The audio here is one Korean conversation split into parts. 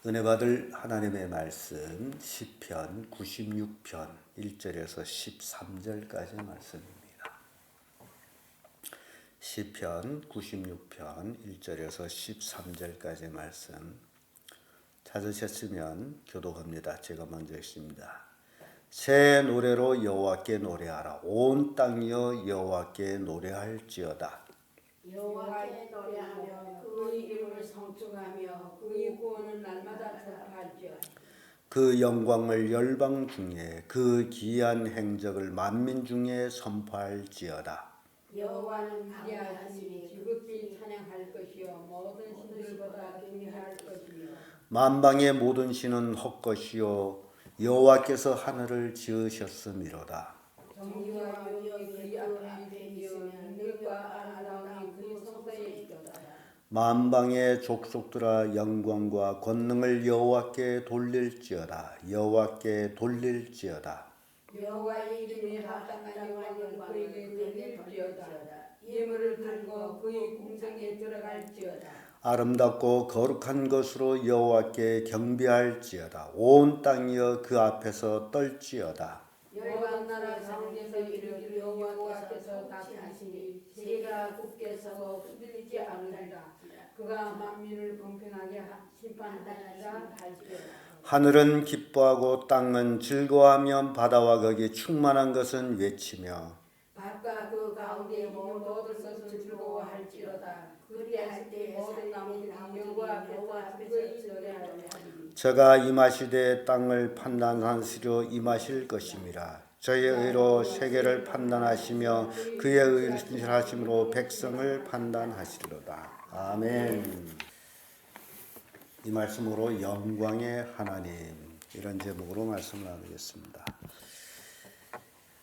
은혜 받을 하나님의 말씀 시편 96편 1절에서 13절까지 말씀입니다. 시편 96편 1절에서 13절까지 말씀 찾으셨으면 교독합니다. 제가 먼저 읽습니다. 새 노래로 여호와께 노래하라. 온 땅이여 여호와께 노래할지어다. 여호와께 노래하며 그의 이름을 성축하며 그의 구원은 날마다 전파할지어다. 그 영광을 열방 중에 그 기이한 행적을 만민 중에 선포할지어다. 여호와는 기이하시니 지극히 찬양할 것이요 모든 신들보다 경외할 것이요 만방의 모든 신은 헛것이요 여호와께서 하늘을 지으셨음이로다. 정의와 영이 그의 앞에 있으면 능력과 아름다움이 그의 성도에 있도다. 만방의 족속들아 영광과 권능을 여호와께 돌릴지어다. 여호와께 돌릴지어다. 여호와의 이름에 합당한 영광을 그에게 돌릴지어다. 예물을 들고 그의 궁성에 들어갈지어다. 아름답고 거룩한 것으로 여호와께 경배할지어다. 온 땅이여 그 앞에서 떨지어다. 열방 나라 가운데서 이르기를 여호와께서 다스리시니 세계가 굳게 서고 흔들리지 않으리라. 그가 만민을 공평하게 심판하리라 할지어다. 하늘은 기뻐하고 땅은 즐거워하며 바다와 거기 충만한 것은 외치며 밭과 그 가운데 모든 것을 즐거워할지로다. 그리할 때 모든 나무들이 여호와 앞에서 노래하리라. 저가 임하시되 땅을 판단하시려 임하실 것임이라. 저의 의로 세계를 판단하시며 그의 의하심으로 백성을 판단하시리로다. 아멘. 이 말씀으로 영광의 하나님, 이런 제목으로 말씀을 나누겠습니다.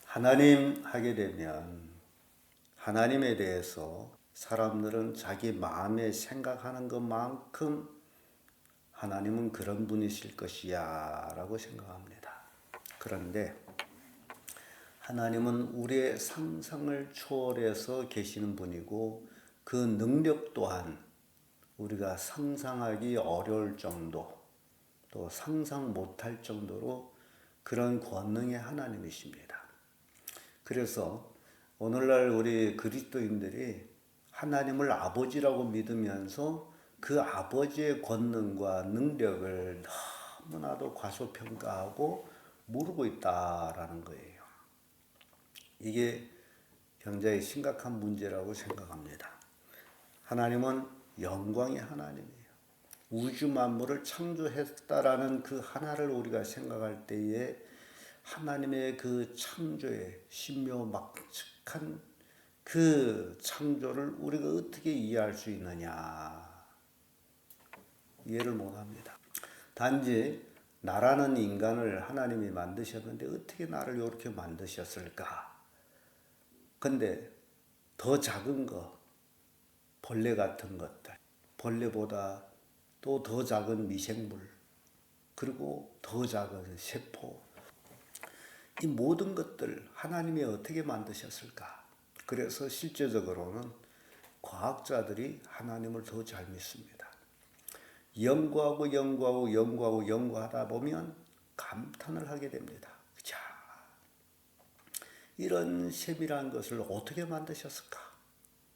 하나님 하게 되면 하나님에 대해서 사람들은 자기 마음에 생각하는 것만큼 하나님은 그런 분이실 것이야 라고 생각합니다. 그런데 하나님은 우리의 상상을 초월해서 계시는 분이고 그 능력 또한 우리가 상상하기 어려울 정도, 또 상상 못할 정도로 그런 권능의 하나님이십니다. 그래서 오늘날 우리 그리스도인들이 하나님을 아버지라고 믿으면서 그 아버지의 권능과 능력을 너무나도 과소평가하고 모르고 있다라는 거예요. 이게 굉장히 심각한 문제라고 생각합니다. 하나님은 영광의 하나님이에요. 우주 만물을 창조했다라는 그 하나를 우리가 생각할 때에 하나님의 그 창조의 신묘막측한 그 창조를 우리가 어떻게 이해할 수 있느냐, 이해를 못합니다. 단지 나라는 인간을 하나님이 만드셨는데 어떻게 나를 이렇게 만드셨을까? 근데 더 작은 거, 벌레 같은 것들, 벌레보다 또 더 작은 미생물, 그리고 더 작은 세포, 이 모든 것들 하나님이 어떻게 만드셨을까? 그래서 실제적으로는 과학자들이 하나님을 더 잘 믿습니다. 연구하다 보면 감탄을 하게 됩니다. 자, 이런 세밀한 것을 어떻게 만드셨을까?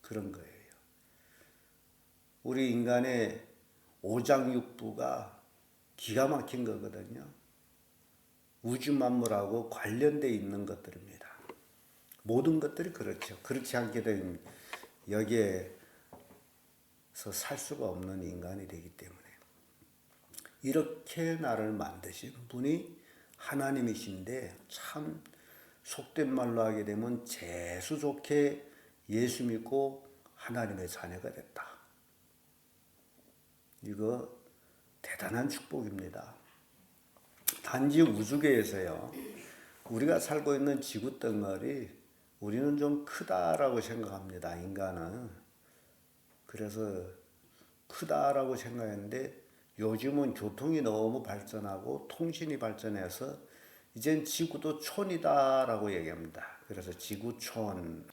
그런 거예요. 우리 인간의 오장육부가 기가 막힌 거거든요. 우주 만물하고 관련되어 있는 것들입니다. 모든 것들이 그렇죠. 그렇지 않게 되면 여기에서 살 수가 없는 인간이 되기 때문에 이렇게 나를 만드신 분이 하나님이신데, 참 속된 말로 하게 되면 재수 좋게 예수 믿고 하나님의 자녀가 됐다. 이거 대단한 축복입니다. 단지 우주계에서요, 우리가 살고 있는 지구 덩어리, 우리는 좀 크다라고 생각합니다. 인간은. 그래서 크다라고 생각했는데 요즘은 교통이 너무 발전하고 통신이 발전해서 이젠 지구도 촌이다라고 얘기합니다. 그래서 지구촌.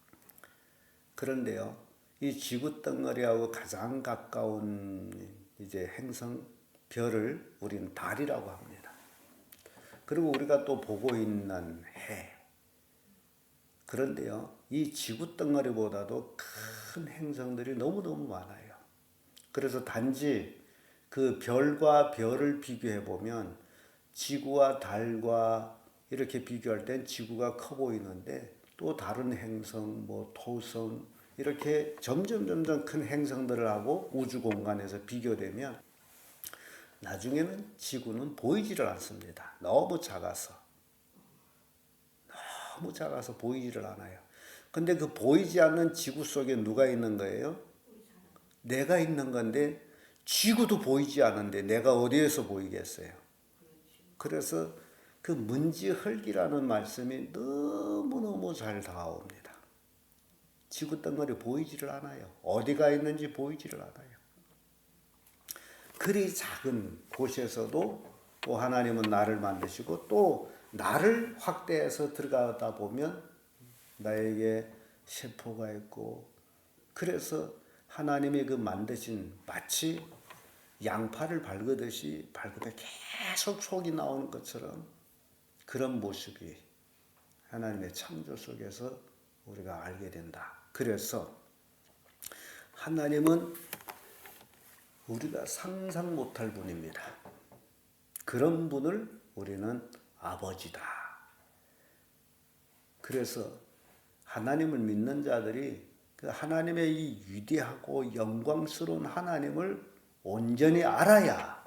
그런데요, 이 지구 덩어리하고 가장 가까운 이제 행성 별을 우리는 달이라고 합니다. 그리고 우리가 또 보고 있는 해. 그런데요, 이 지구 덩어리보다도 큰 행성들이 너무너무 많아요. 그래서 단지 그 별과 별을 비교해 보면 지구와 달과 이렇게 비교할 땐 지구가 커 보이는데, 또 다른 행성, 토성 이렇게 점점 큰 행성들하고 우주 공간에서 비교되면 나중에는 지구는 보이지를 않습니다. 너무 작아서 보이지를 않아요. 근데 그 보이지 않는 지구 속에 누가 있는 거예요? 내가 있는 건데, 지구도 보이지 않는데 내가 어디에서 보이겠어요? 그래서 그 문지흙이라는 말씀이 너무너무 잘 다가옵니다. 지구 덩어리 보이지를 않아요. 어디가 있는지 보이지를 않아요. 그리 작은 곳에서도 또 하나님은 나를 만드시고, 또 나를 확대해서 들어가다 보면 나에게 세포가 있고, 그래서 하나님이 그 만드신, 마치 양파를 밟으면 계속 속이 나오는 것처럼 그런 모습이 하나님의 창조 속에서 우리가 알게 된다. 그래서 하나님은 우리가 상상 못할 분입니다. 그런 분을 우리는 아버지다. 그래서 하나님을 믿는 자들이 그 하나님의 이 위대하고 영광스러운 하나님을 온전히 알아야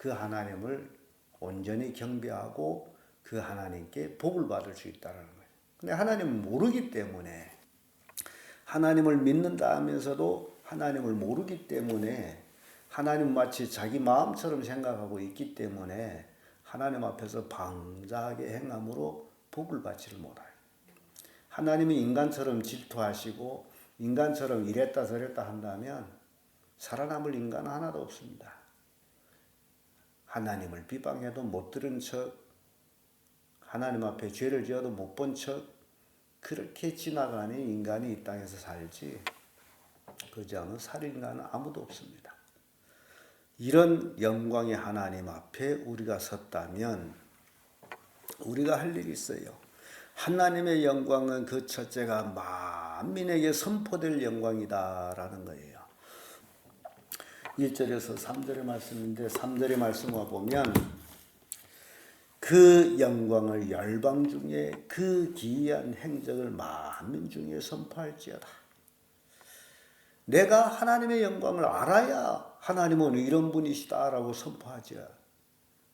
그 하나님을 온전히 경배하고 그 하나님께 복을 받을 수 있다는 거예요. 근데 하나님을 모르기 때문에, 하나님을 믿는다 하면서도 하나님을 모르기 때문에, 하나님 마치 자기 마음처럼 생각하고 있기 때문에 하나님 앞에서 방자하게 행함으로 복을 받지를 못해요. 하나님이 인간처럼 질투하시고 인간처럼 이랬다 저랬다 한다면 살아남을 인간은 하나도 없습니다. 하나님을 비방해도 못 들은 척, 하나님 앞에 죄를 지어도 못 본 척, 그렇게 지나가는 인간이 이 땅에서 살지, 그지 않은 살인간은 아무도 없습니다. 이런 영광의 하나님 앞에 우리가 섰다면 우리가 할 일이 있어요. 하나님의 영광은 그 첫째가 만민에게 선포될 영광이다라는 거예요. 1절에서 3절의 말씀인데, 3절의 말씀을 보면 그 영광을 열방 중에 그 기이한 행적을 만민 중에 선포할지어다. 내가 하나님의 영광을 알아야 하나님은 이런 분이시다라고 선포하죠.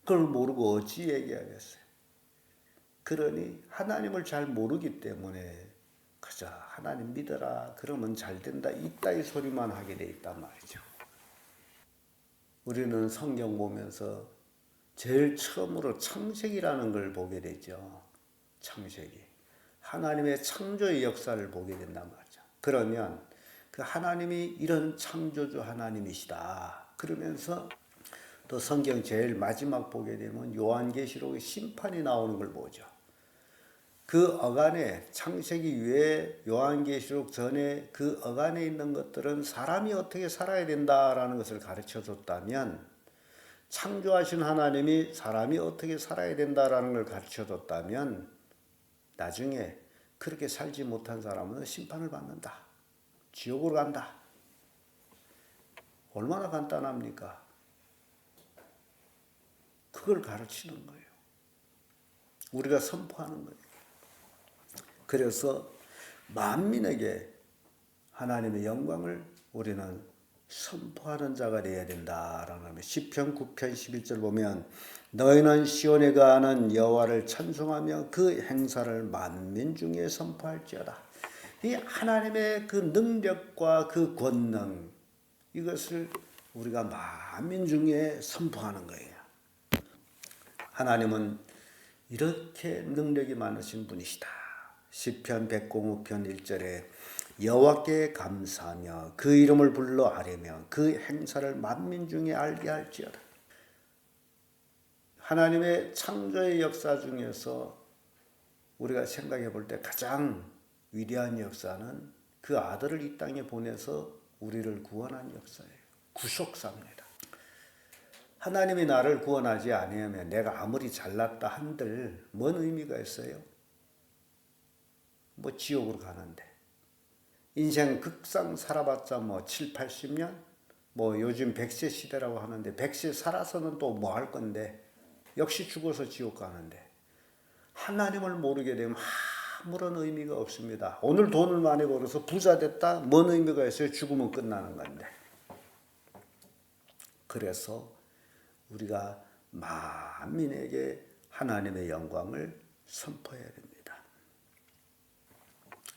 그걸 모르고 어찌 얘기하겠어요? 그러니 하나님을 잘 모르기 때문에 그저 하나님 믿어라 그러면 잘 된다 이따위 소리만 하게 돼 있단 말이죠. 우리는 성경 보면서 제일 처음으로 창세기라는 걸 보게 되죠. 창세기. 하나님의 창조의 역사를 보게 된단 말이죠. 그러면 그 하나님이 이런 창조주 하나님이시다. 그러면서 또 성경 제일 마지막 보게 되면 요한계시록의 심판이 나오는 걸 보죠. 그 어간에, 창세기 외에 요한계시록 전에 그 어간에 있는 것들은 사람이 어떻게 살아야 된다라는 것을 가르쳐 줬다면, 창조하신 하나님이 사람이 어떻게 살아야 된다라는 걸 가르쳐 줬다면, 나중에 그렇게 살지 못한 사람은 심판을 받는다. 지옥으로 간다. 얼마나 간단합니까? 그걸 가르치는 거예요. 우리가 선포하는 거예요. 그래서 만민에게 하나님의 영광을 우리는 선포하는 자가 되어야 된다라는 거예요. 시편 9편 11절 보면 너희는 시온에 거하는 여호와를 찬송하며 그 행사를 만민 중에 선포할지어다. 이 하나님의 그 능력과 그 권능, 이것을 우리가 만민 중에 선포하는 거예요. 하나님은 이렇게 능력이 많으신 분이시다. 시편 105편 1절에 여호와께 감사하며 그 이름을 불러 아뢰며 그 행사를 만민 중에 알게 할지어다. 하나님의 창조의 역사 중에서 우리가 생각해 볼 때 가장 위대한 역사는 그 아들을 이 땅에 보내서 우리를 구원한 역사예요. 구속사입니다. 하나님이 나를 구원하지 아니하면 내가 아무리 잘났다 한들 뭔 의미가 있어요? 뭐 지옥으로 가는데. 인생 극상 살아봤자 뭐 7, 80년? 뭐 요즘 100세 시대라고 하는데 100세 살아서는 또 뭐 할 건데 역시 죽어서 지옥 가는데 하나님을 모르게 되면 아무런 의미가 없습니다. 오늘 돈을 많이 벌어서 부자 됐다? 뭔 의미가 있어요? 죽으면 끝나는 건데. 그래서 우리가 만민에게 하나님의 영광을 선포해야 됩니다.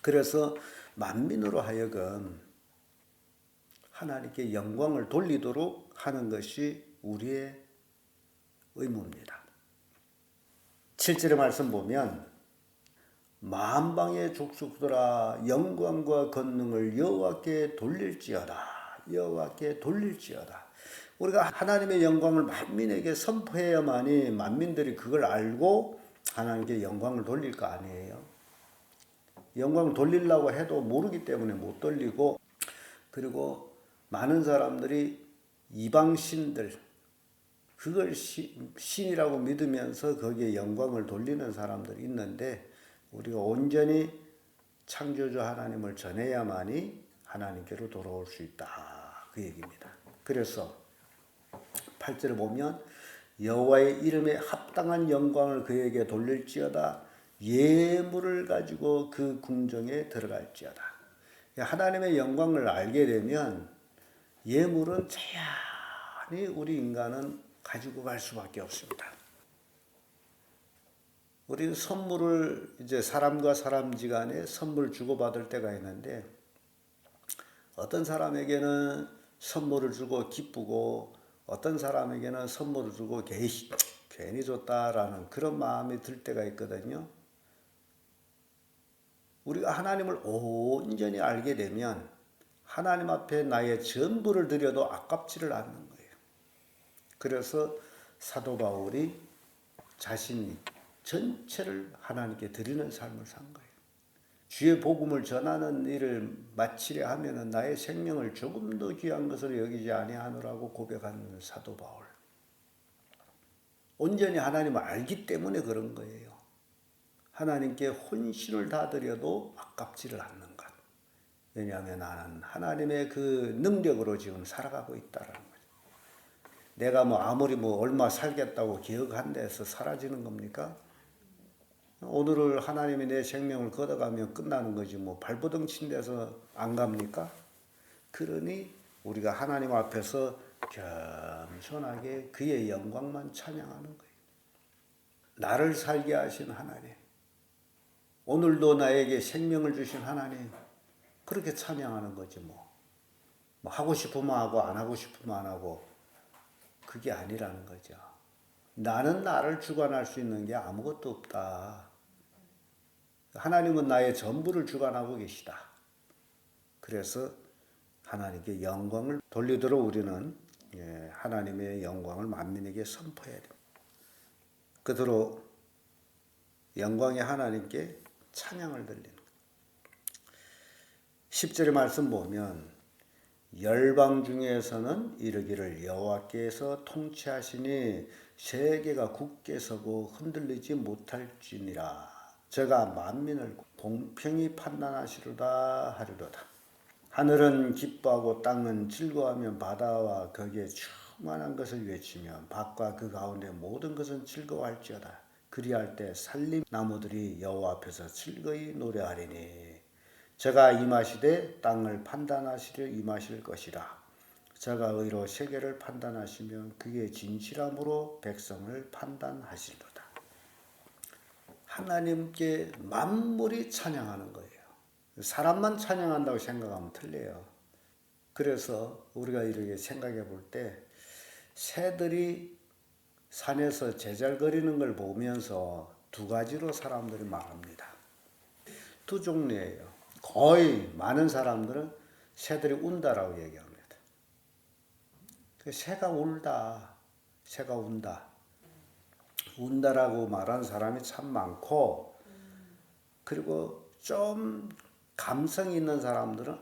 그래서 만민으로 하여금 하나님께 영광을 돌리도록 하는 것이 우리의 의무입니다. 7절의 말씀 보면 만방의 족속들아 영광과 권능을 여호와께 돌릴지어다. 여호와께 돌릴지어다. 우리가 하나님의 영광을 만민에게 선포해야만이 만민들이 그걸 알고 하나님께 영광을 돌릴 거 아니에요. 영광을 돌리려고 해도 모르기 때문에 못 돌리고, 그리고 많은 사람들이 이방신들 그걸 신이라고 믿으면서 거기에 영광을 돌리는 사람들이 있는데 우리가 온전히 창조주 하나님을 전해야만이 하나님께로 돌아올 수 있다. 그 얘기입니다. 그래서 8절을 보면 여호와의 이름에 합당한 영광을 그에게 돌릴지어다. 예물을 가지고 그 궁정에 들어갈지어다. 하나님의 영광을 알게 되면 예물은 자연히 우리 인간은 가지고 갈 수밖에 없습니다. 우리는 선물을 이제 사람과 사람지간에 선물 주고받을 때가 있는데 어떤 사람에게는 선물을 주고 기쁘고 어떤 사람에게는 선물을 주고 괜히 줬다라는 그런 마음이 들 때가 있거든요. 우리가 하나님을 온전히 알게 되면 하나님 앞에 나의 전부를 드려도 아깝지를 않는 거예요. 그래서 사도 바울이 자신이 전체를 하나님께 드리는 삶을 산 거예요. 주의 복음을 전하는 일을 마치려 하면은 나의 생명을 조금 더 귀한 것으로 여기지 아니하노라고 고백한 사도 바울. 온전히 하나님을 알기 때문에 그런 거예요. 하나님께 혼신을 다 드려도 아깝지를 않는 것. 왜냐하면 나는 하나님의 그 능력으로 지금 살아가고 있다라는 거죠. 내가 뭐 아무리 뭐 얼마 살겠다고 기억한 데서 사라지는 겁니까? 오늘을 하나님이 내 생명을 걷어가면 끝나는 거지 뭐 발버둥 친 데서 안 갑니까? 그러니 우리가 하나님 앞에서 겸손하게 그의 영광만 찬양하는 거예요. 나를 살게 하신 하나님, 오늘도 나에게 생명을 주신 하나님, 그렇게 찬양하는 거지 뭐 하고 싶으면 하고 안 하고 싶으면 안 하고 그게 아니라는 거죠. 나는 나를 주관할 수 있는 게 아무것도 없다. 하나님은 나의 전부를 주관하고 계시다. 그래서 하나님께 영광을 돌리도록 우리는 하나님의 영광을 만민에게 선포해야 됩니다. 그대로 영광의 하나님께 찬양을 드리는 거예요. 10절의 말씀 보면 열방 중에서는 이르기를 여호와께서 통치하시니 세계가 굳게 서고 흔들리지 못할지니라. 저가 만민을 공평히 판단하시리로다 하리로다. 하늘은 기뻐하고 땅은 즐거워하며 바다와 거기에 충만한 것을 외치며 밭과 그 가운데 모든 것은 즐거워할지어다. 그리할 때 살림 나무들이 여호와 앞에서 즐거이 노래하리니 저가 임하시되 땅을 판단하시려 임하실 것이라. 저가 의로 세계를 판단하시며 그의 진실함으로 백성을 판단하시리로다. 하나님께 만물이 찬양하는 거예요. 사람만 찬양한다고 생각하면 틀려요. 그래서 우리가 이렇게 생각해 볼 때 새들이 산에서 제잘거리는 걸 보면서 두 가지로 사람들이 말합니다. 두 종류예요. 거의 많은 사람들은 새들이 운다라고 얘기합니다. 새가 울다, 새가 운다. 운다라고 말하는 사람이 참 많고, 그리고 좀 감성 있는 사람들은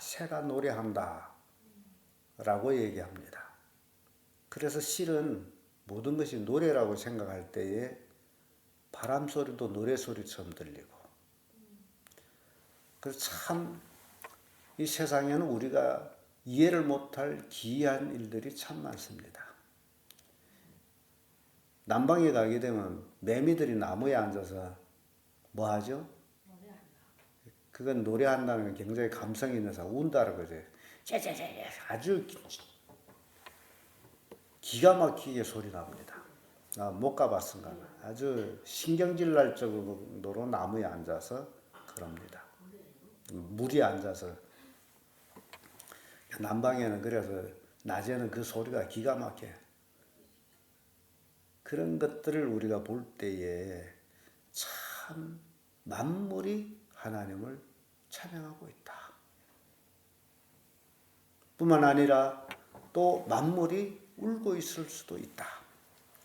새가 노래한다 라고 얘기합니다. 그래서 실은 모든 것이 노래라고 생각할 때에 바람 소리도 노래 소리처럼 들리고, 그래서 참 이 세상에는 우리가 이해를 못할 기이한 일들이 참 많습니다. 남방에 가게 되면 매미들이 나무에 앉아서 뭐 하죠? 그건 노래한다는 건 굉장히 감성이 있는 사람, 운다는 거죠. 아주 기가 막히게 소리 납니다. 못 가봤은가. 아주 신경질 날 정도로 나무에 앉아서 그럽니다. 물이 앉아서. 남방에는 그래서 낮에는 그 소리가 기가 막혀. 그런 것들을 우리가 볼 때에 참 만물이 하나님을 찬양하고 있다. 뿐만 아니라 또 만물이 울고 있을 수도 있다.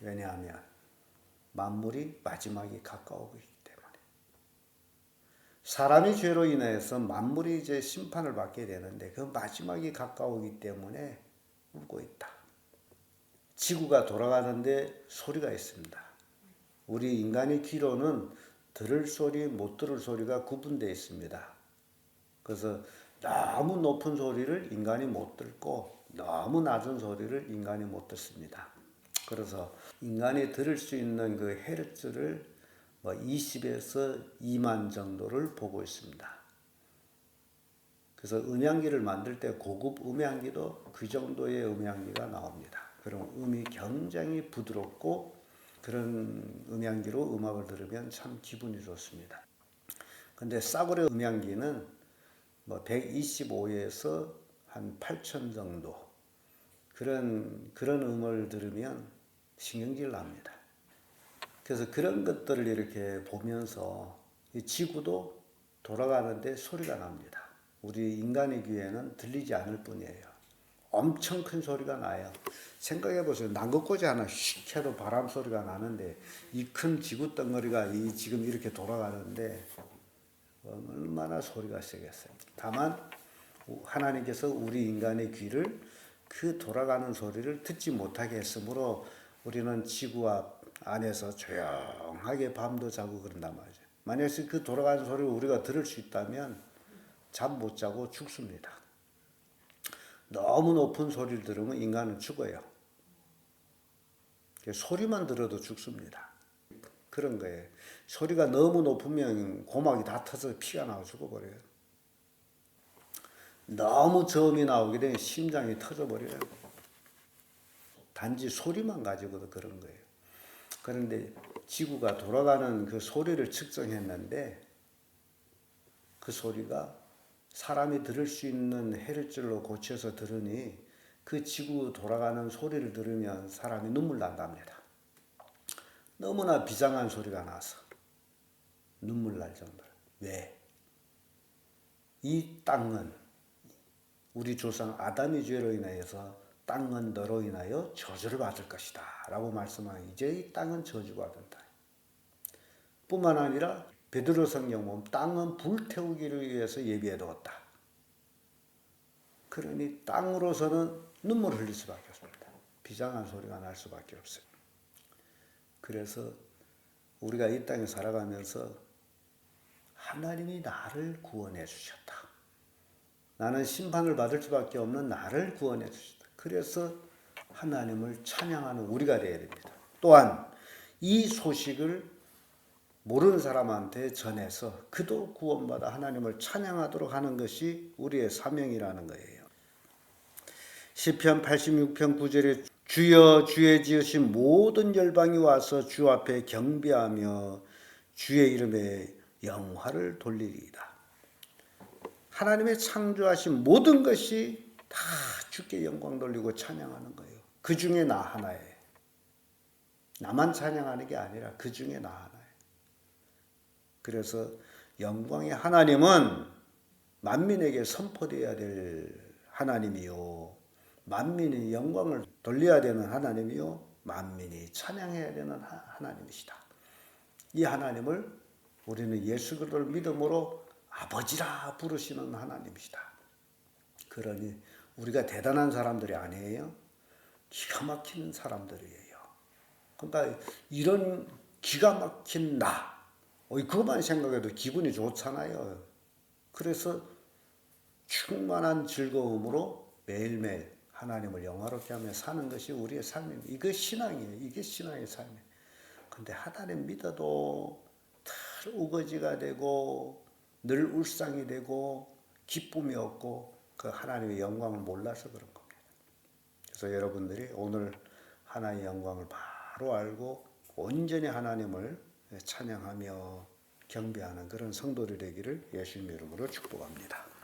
왜냐하면 만물이 마지막이 가까우고 있기 때문에. 사람이 죄로 인해서 만물이 이제 심판을 받게 되는데 그 마지막이 가까우기 때문에 울고 있다. 지구가 돌아가는데 소리가 있습니다. 우리 인간의 귀로는 들을 소리, 못 들을 소리가 구분되어 있습니다. 그래서 너무 높은 소리를 인간이 못 듣고 너무 낮은 소리를 인간이 못 듣습니다. 그래서 인간이 들을 수 있는 그 헤르츠를 20에서 2만 정도를 보고 있습니다. 그래서 음향기를 만들 때 고급 음향기도 그 정도의 음향기가 나옵니다. 그럼 음이 굉장히 부드럽고 그런 음향기로 음악을 들으면 참 기분이 좋습니다. 근데 싸구려 음향기는 125에서 한 8천 정도 그런 음을 들으면 신경질 납니다. 그래서 그런 것들을 이렇게 보면서 이 지구도 돌아가는데 소리가 납니다. 우리 인간의 귀에는 들리지 않을 뿐이에요. 엄청 큰 소리가 나요. 생각해 보세요. 난것꽂이 하나 휙 해도 바람 소리가 나는데 이 큰 지구 덩어리가 지금 이렇게 돌아가는데 얼마나 소리가 세겠어요. 다만 하나님께서 우리 인간의 귀를 그 돌아가는 소리를 듣지 못하게 했으므로 우리는 지구 안에서 조용하게 밤도 자고 그런단 말이죠. 만약에 그 돌아가는 소리를 우리가 들을 수 있다면 잠 못 자고 죽습니다. 너무 높은 소리를 들으면 인간은 죽어요. 소리만 들어도 죽습니다. 그런 거예요. 소리가 너무 높으면 고막이 다 터져서 피가 나와 죽어버려요. 너무 저음이 나오게 되면 심장이 터져버려요. 단지 소리만 가지고도 그런 거예요. 그런데 지구가 돌아가는 그 소리를 측정했는데 그 소리가 사람이 들을 수 있는 헤르츠로 고쳐서 들으니 그 지구 돌아가는 소리를 들으면 사람이 눈물 난답니다. 너무나 비장한 소리가 나서 눈물 날 정도로. 왜? 이 땅은 우리 조상 아담의 죄로 인하여서 땅은 너로 인하여 저주를 받을 것이다 라고 말씀하니 이제 이 땅은 저주받는다. 뿐만 아니라 베드로 성경 보면 땅은 불태우기를 위해서 예비해두었다. 그러니 땅으로서는 눈물을 흘릴 수밖에 없습니다. 비장한 소리가 날 수밖에 없어요. 그래서 우리가 이 땅에 살아가면서 하나님이 나를 구원해 주셨다. 나는 심판을 받을 수밖에 없는 나를 구원해 주셨다. 그래서 하나님을 찬양하는 우리가 되어야 됩니다. 또한 이 소식을 모르는 사람한테 전해서 그도 구원받아 하나님을 찬양하도록 하는 것이 우리의 사명이라는 거예요. 시편 86편 9절에 주여 주의 지으신 모든 열방이 와서 주 앞에 경배하며 주의 이름에 영화를 돌리리이다. 하나님의 창조하신 모든 것이 다 주께 영광 돌리고 찬양하는 거예요. 그 중에 나 하나예요. 나만 찬양하는 게 아니라 그 중에 나 하나예요. 그래서 영광의 하나님은 만민에게 선포되어야 될 하나님이요. 만민이 영광을 돌려야 되는 하나님이요. 만민이 찬양해야 되는 하나님이시다. 이 하나님을 우리는 예수 그리스도를 믿음으로 아버지라 부르시는 하나님이시다. 그러니 우리가 대단한 사람들이 아니에요. 기가 막힌 사람들이에요. 그러니까 이런 기가 막힌 나, 그것만 생각해도 기분이 좋잖아요. 그래서 충만한 즐거움으로 매일매일 하나님을 영화롭게 하며 사는 것이 우리의 삶입니다. 이게 신앙이에요. 이게 신앙의 삶이에요. 근데 하나님 믿어도 늘 우거지가 되고 늘 울상이 되고 기쁨이 없고 그 하나님의 영광을 몰라서 그런 겁니다. 그래서 여러분들이 오늘 하나님의 영광을 바로 알고 온전히 하나님을 찬양하며 경배하는 그런 성도들이 되기를 예수님의 이름으로 축복합니다.